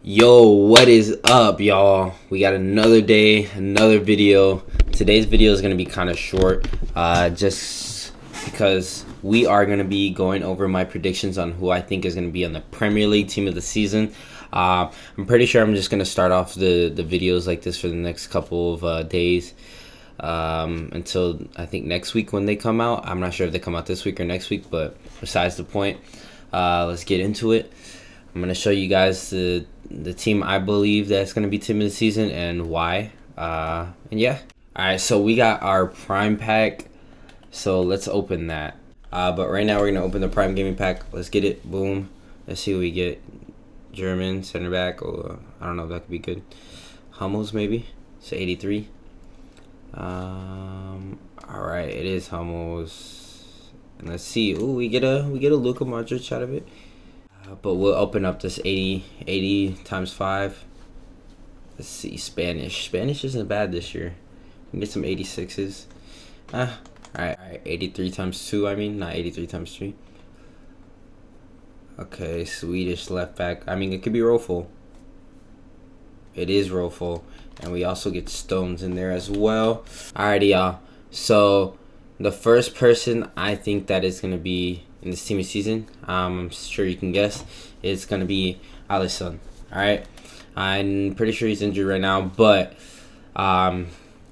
Yo, what is up, y'all? We got another day, another video. Today's video is going to be kind of short, just because we are going to be going over my predictions on who I think is going to be on the Premier League team of the season. I'm pretty sure I'm just going to start off the videos like this for the next couple of days, until I think next week when they come out. I'm not sure if they come out this week or next week, but besides the point, let's get into it. I'm going to show you guys the team I believe that's going to be team of the season and why. And yeah. All right, so we got our Prime Pack. So let's open that. But right now we're going to open the Prime Gaming Pack. Let's get it. Boom. Let's see what we get. German, center back. Or I don't know if that could be good. Hummels maybe. It's 83. All right, it is Hummels. And let's see. Ooh, we get a Luka Modric out of it. But we'll open up this 80 times 5. Let's see, Spanish. Spanish isn't bad this year. We can get some 86s. Alright, 83 times 2, I mean, not 83 times 3. Okay, Swedish left back. I mean, it could be Rofel. It is Rofel. And we also get Stones in there as well. Alrighty, y'all. So, the first person I think that is going to be in this team of season, I'm sure you can guess, it's going to be Alisson. Alright? I'm pretty sure he's injured right now, but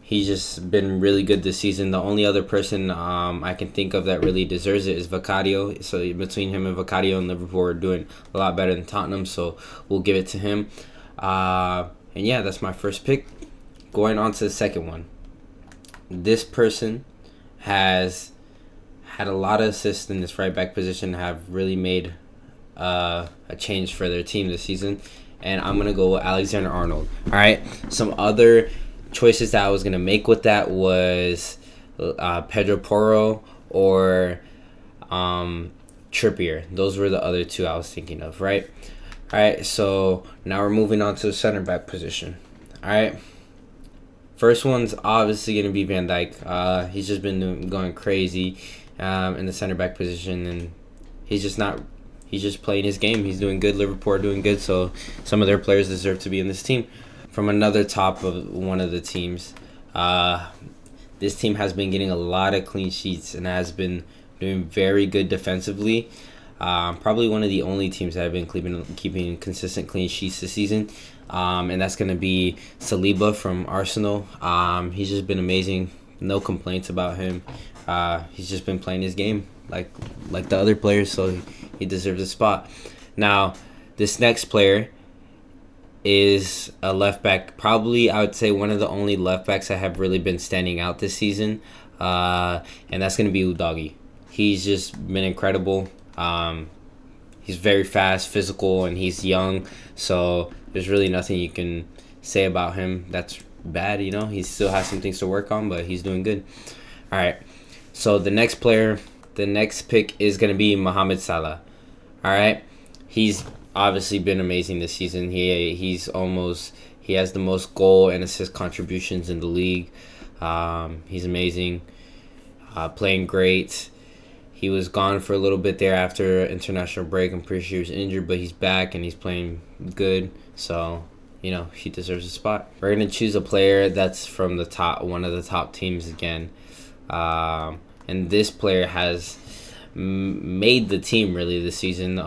he's just been really good this season. The only other person I can think of that really deserves it is Vicario. So between him and Vicario and Liverpool are doing a lot better than Tottenham, so we'll give it to him. And yeah, that's my first pick. Going on to the second one. This person has had a lot of assists in this right back position, have really made a change for their team this season. And I'm going to go with Alexander-Arnold. All right. Some other choices that I was going to make with that was Pedro Porro or Trippier. Those were the other two I was thinking of, right? All right. So now we're moving on to the center back position. All right. First one's obviously going to be Van Dijk. He's just been going crazy in the center back position, and he's just playing his game. He's doing good. Liverpool are doing good, so some of their players deserve to be in this team. From another top of one of the teams, this team has been getting a lot of clean sheets and has been doing very good defensively. Probably one of the only teams that have been keeping consistent clean sheets this season. And that's going to be Saliba from Arsenal. He's just been amazing. No complaints about him. He's just been playing his game like the other players, so he deserves a spot. Now, this next player is a left back. Probably, I would say, one of the only left backs that have really been standing out this season. And that's going to be Udogie. He's just been incredible. He's very fast, physical, and he's young. So there's really nothing you can say about him that's bad, you know. He still has some things to work on, but he's doing good. All right. So the next pick is going to be Mohamed Salah. All right. He's obviously been amazing this season. He has the most goal and assist contributions in the league. He's amazing. Playing great. He was gone for a little bit there after international break. I'm pretty sure he was injured, but he's back and he's playing good. So, you know, he deserves a spot. We're going to choose a player that's from one of the top teams again. And this player has made the team really this season,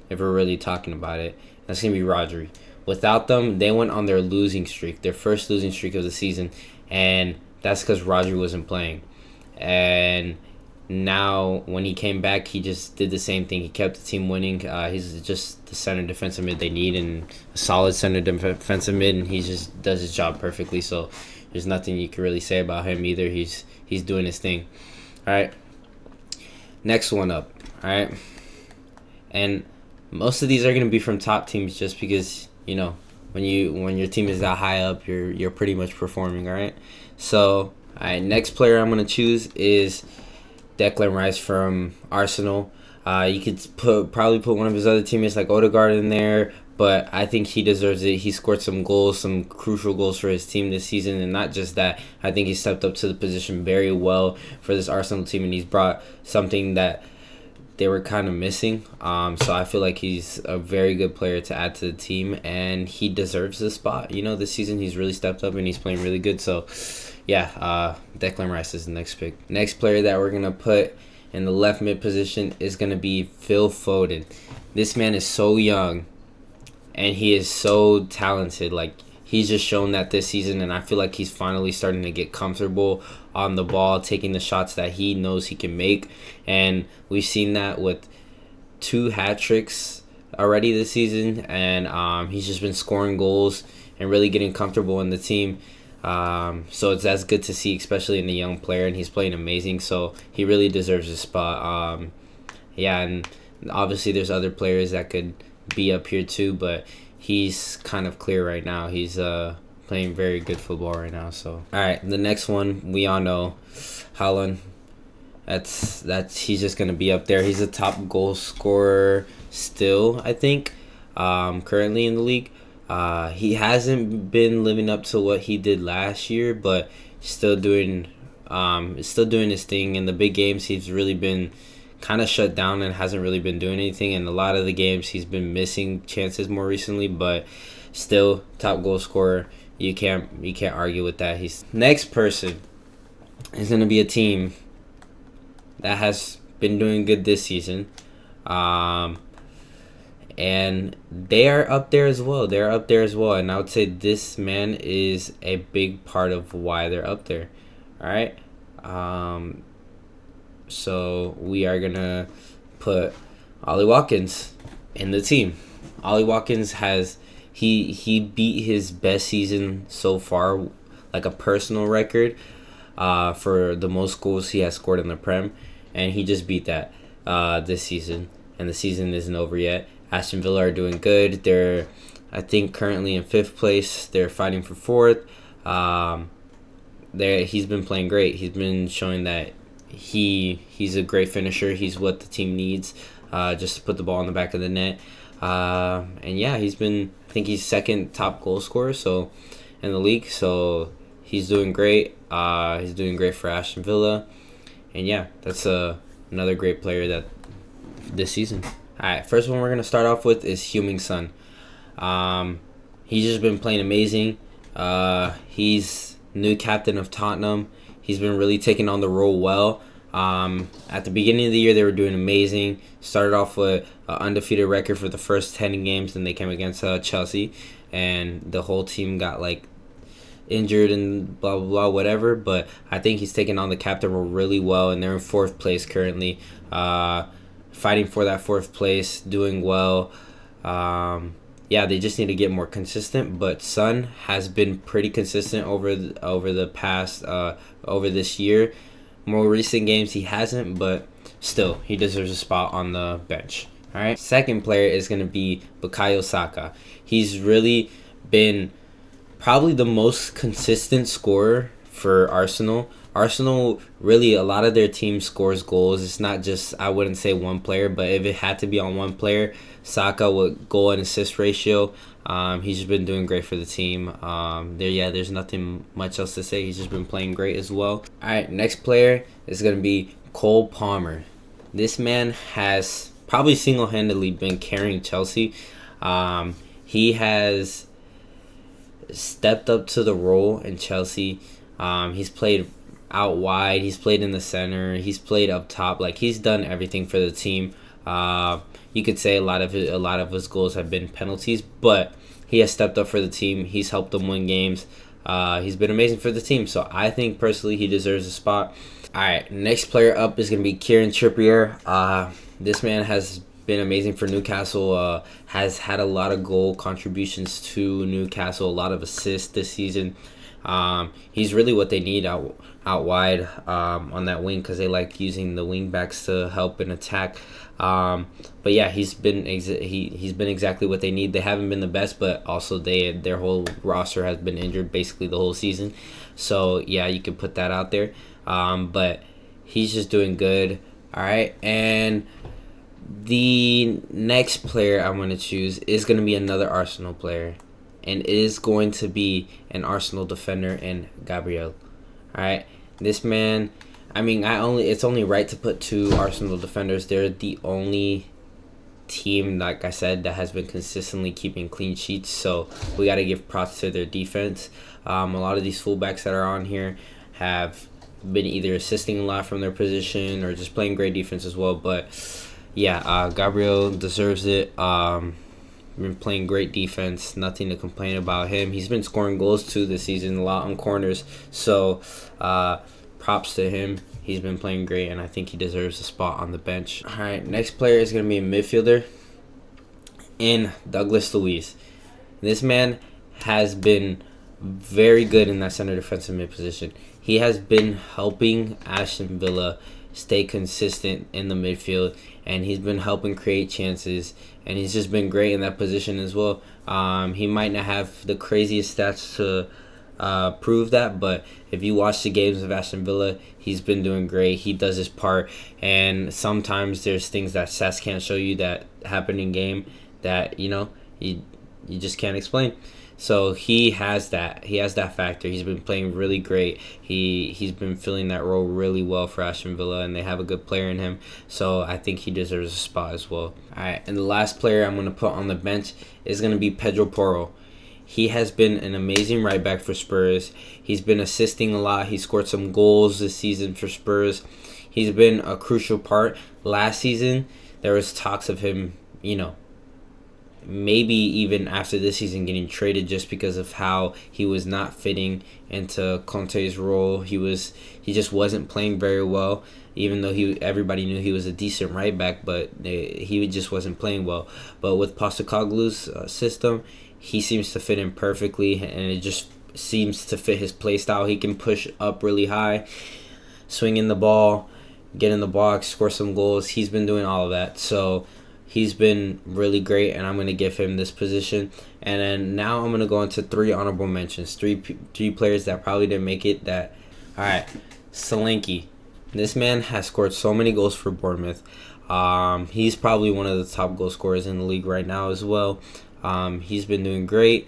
if we're really talking about it. That's going to be Rodri. Without them, they went on their losing streak, their first losing streak of the season, and that's because Rodri wasn't playing. And now, when he came back, he just did the same thing. He kept the team winning. He's just the center defensive mid they need, and a solid center defensive mid, and he just does his job perfectly. So there's nothing you can really say about him either. He's doing his thing. All right. Next one up. All right. And most of these are going to be from top teams, just because, you know, when your team is that high up, you're pretty much performing. All right. So, all right. Next player I'm going to choose is Declan Rice from Arsenal. You could probably put one of his other teammates like Odegaard in there, but I think he deserves it. He scored some goals, some crucial goals for his team this season, and not just that. I think he stepped up to the position very well for this Arsenal team, and he's brought something that they were kind of missing. So I feel like he's a very good player to add to the team, and he deserves the spot. You know, this season he's really stepped up and he's playing really good. So, yeah, Declan Rice is the next pick. Next player that we're gonna put in the left mid position is gonna be Phil Foden. This man is so young, and he is so talented. Like, he's just shown that this season, and I feel like he's finally starting to get comfortable on the ball, taking the shots that he knows he can make. And we've seen that with 2 hat tricks already this season, and he's just been scoring goals and really getting comfortable in the team. So that's good to see, especially in a young player, and he's playing amazing. So he really deserves a spot. Yeah, and obviously there's other players that could be up here too, but he's kind of clear right now. He's playing very good football right now. So all right, the next one we all know, Haaland. That's he's just gonna be up there. He's a top goal scorer still, I think, currently in the league. He hasn't been living up to what he did last year, but still doing his thing in the big games. He's really been kind of shut down and hasn't really been doing anything. In a lot of the games, he's been missing chances more recently, but still top goal scorer. You can't argue with that. He's next person is gonna be a team that has been doing good this season. And they are up there as well. And I would say this man is a big part of why they're up there. All right. So we are gonna put Ollie Watkins in the team. Ollie Watkins he beat his best season so far, like a personal record, for the most goals he has scored in the Prem, and he just beat that this season. And the season isn't over yet. Aston Villa are doing good. They're, I think, currently in 5th place. They're fighting for 4th. He's been playing great. He's been showing that he's a great finisher. He's what the team needs, just to put the ball in the back of the net. And yeah, I think he's 2nd top goal scorer in the league. So he's doing great. He's doing great for Aston Villa. And yeah, that's another great player that this season. All right, first one we're going to start off with is Heung-min Son. He's just been playing amazing. He's new captain of Tottenham. He's been really taking on the role well. At the beginning of the year, they were doing amazing. Started off with an undefeated record for the first 10 games, and they came against Chelsea, and the whole team got injured and blah blah blah whatever. But I think he's taking on the captain role really well, and they're in 4th place currently. Fighting for that 4th place, doing well. Yeah, they just need to get more consistent. But Son has been pretty consistent over the past over this year. More recent games he hasn't, but still he deserves a spot on the bench. All right. Second player is going to be Bukayo Saka. He's really been probably the most consistent scorer for Arsenal. Arsenal, really, a lot of their team scores goals. It's not just, I wouldn't say one player, but if it had to be on one player, Saka with goal and assist ratio, he's just been doing great for the team. There's nothing much else to say. He's just been playing great as well. All right, next player is going to be Cole Palmer. This man has probably single-handedly been carrying Chelsea. He has stepped up to the role in Chelsea. He's played out wide, he's played in the center, he's played up top. He's done everything for the team. You could say a lot of his goals have been penalties, but he has stepped up for the team. He's helped them win games. He's been amazing for the team. So I think personally he deserves a spot. All right, next player up is gonna be Kieran Trippier. This man has been amazing for Newcastle. Has had a lot of goal contributions to Newcastle, a lot of assists this season. He's really what they need out wide on that wing, because they like using the wing backs to help and attack. But yeah, he's been exactly what they need. They haven't been the best, but also their whole roster has been injured basically the whole season. So yeah, you can put that out there. But he's just doing good. All right, and the next player I'm going to choose is going to be another Arsenal player, and it is going to be an Arsenal defender in Gabriel. All right, this man, I mean, it's only right to put two Arsenal defenders. They're the only team, like I said, that has been consistently keeping clean sheets. So we got to give props to their defense. A lot of these fullbacks that are on here have been either assisting a lot from their position or just playing great defense as well. But yeah, Gabriel deserves it. Been playing great defense. Nothing to complain about him. He's been scoring goals too this season, a lot on corners. So props to him. He's been playing great, and I think he deserves a spot on the bench. All right, next player is going to be a midfielder in Douglas Luiz. This man has been very good in that center defensive mid position. He has been helping Aston Villa stay consistent in the midfield, and he's been helping create chances, and he's just been great in that position as well. He might not have the craziest stats to prove that, but if you watch the games of Aston Villa, he's been doing great. He does his part, and sometimes there's things that stats can't show you that happen in game that you just can't explain. So he has that. He has that factor. He's been playing really great. He's been filling that role really well for Aston Villa, and they have a good player in him. So I think he deserves a spot as well. All right, and the last player I'm going to put on the bench is going to be Pedro Porro. He has been an amazing right back for Spurs. He's been assisting a lot. He scored some goals this season for Spurs. He's been a crucial part. Last season, there was talks of him, maybe even after this season getting traded just because of how he was not fitting into Conte's role. He just wasn't playing very well, even though everybody knew he was a decent right back, but he just wasn't playing well. But with Postecoglou's system, he seems to fit in perfectly, and it just seems to fit his play style. He can push up really high, swing in the ball, get in the box, score some goals. He's been doing all of that. So he's been really great, and I'm going to give him this position. And then now I'm going to go into three honorable mentions, three players that probably didn't make it. All right, Solanke. This man has scored so many goals for Bournemouth. He's probably one of the top goal scorers in the league right now as well. He's been doing great.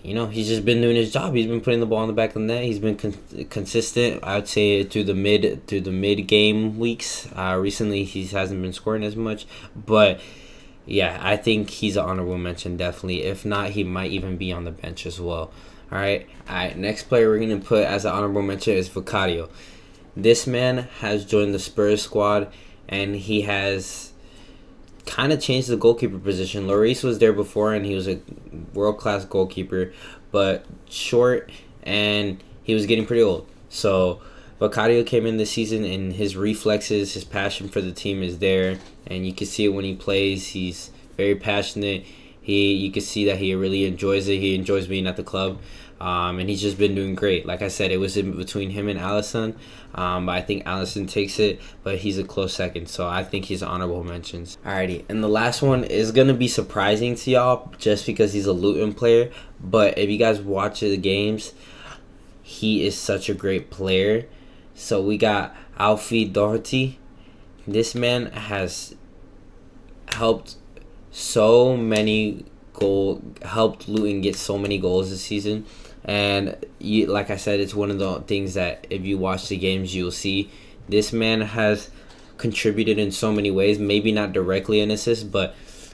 He's just been doing his job. He's been putting the ball in the back of the net. He's been consistent. I would say through the mid game weeks. Recently, he hasn't been scoring as much, but yeah, I think he's an honorable mention definitely. If not, he might even be on the bench as well. All right. Next player we're gonna put as an honorable mention is Vicario. This man has joined the Spurs squad, and he has kind of changed the goalkeeper position. Lloris was there before, and he was a world-class goalkeeper, but short, and he was getting pretty old. So Vicario came in this season, and his reflexes, his passion for the team is there, and you can see it when he plays. He's very passionate. You can see that he really enjoys it. He enjoys being at the club, and he's just been doing great. Like I said, it was in between him and Alisson, but I think Alisson takes it, but he's a close second, so I think he's honorable mentions. Alrighty, and the last one is going to be surprising to y'all just because he's a Luton player, but if you guys watch the games, he is such a great player. So we got Alfie Doherty. This man has helped helped Luton get so many goals this season. And like I said, it's one of the things that if you watch the games, you'll see. This man has contributed in so many ways, maybe not directly an assist, but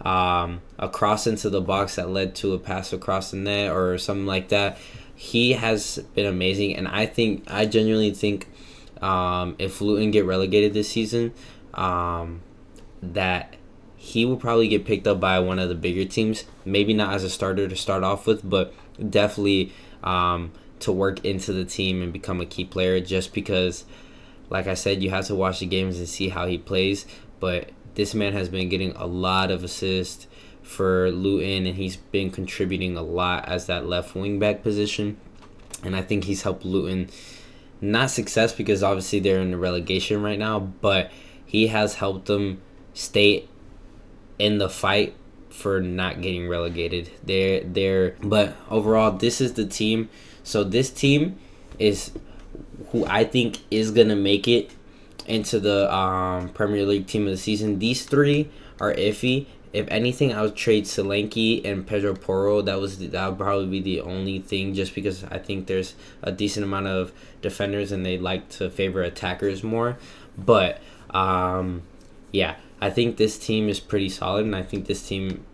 a cross into the box that led to a pass across the net or something like that. He has been amazing, and I genuinely think if Luton get relegated this season, that he will probably get picked up by one of the bigger teams. Maybe not as a starter to start off with, but definitely to work into the team and become a key player, just because, like I said, you have to watch the games and see how he plays. But this man has been getting a lot of assists for Luton, and he's been contributing a lot as that left wing back position. And I think he's helped Luton, not success because obviously they're in the relegation right now, but he has helped them stay in the fight for not getting relegated. But overall, this is the team. So this team is who I think is gonna make it into the Premier League team of the season. These three are iffy. If anything, I would trade Solanke and Pedro Porro. That would probably be the only thing, just because I think there's a decent amount of defenders and they like to favor attackers more. But yeah, I think this team is pretty solid, and I think this team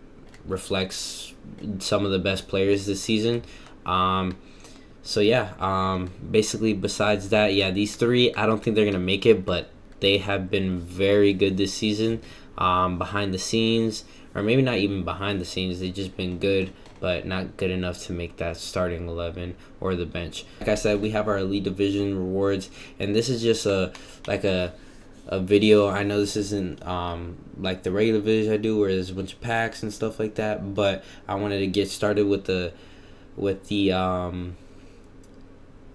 reflects some of the best players this season. So yeah, basically besides that, yeah, these three, I don't think they're gonna make it, but they have been very good this season. Behind the scenes, or maybe not even behind the scenes, they've just been good, but not good enough to make that starting 11 or the bench. Like I said, we have our Elite Division rewards, and this is just a video. I know this isn't like the regular videos I do where there's a bunch of packs and stuff like that, but I wanted to get started with the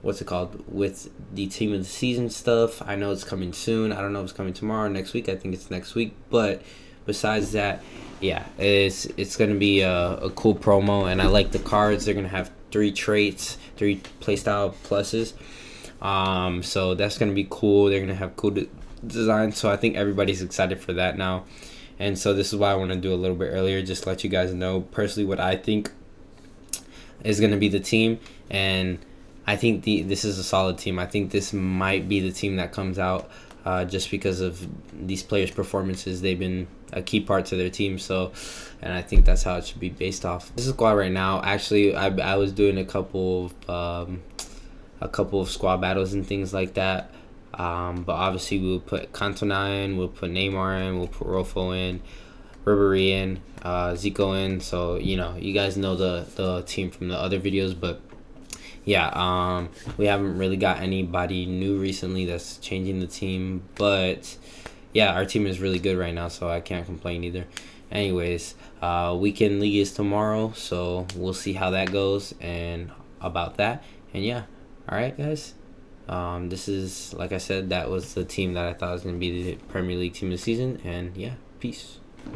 what's it called, with the team of the season stuff. I know it's coming soon. I don't know if it's coming tomorrow or next week. I think it's next week. But besides that, yeah, it's gonna be a cool promo, and I like the cards. They're gonna have 3 traits, 3 playstyle pluses. So that's gonna be cool. They're gonna have cool designs. So I think everybody's excited for that now. And so this is why I want to do a little bit earlier, just to let you guys know personally what I think is gonna be the team. And I think this is a solid team. I think this might be the team that comes out, just because of these players' performances. They've been a key part to their team. So, and I think that's how it should be based off. This is squad right now. Actually, I was doing a couple of squad battles and things like that. But obviously we'll put Cantona in, we'll put Neymar in, we'll put Rofo in, Ribery in, Zico in. So you guys know the team from the other videos, but yeah, we haven't really got anybody new recently that's changing the team, but yeah, our team is really good right now, so I can't complain either. Anyways, weekend league is tomorrow, so we'll see how that goes and about that. And yeah, all right, guys. This is, like I said, that was the team that I thought was going to be the Premier League team of the season, and yeah, peace.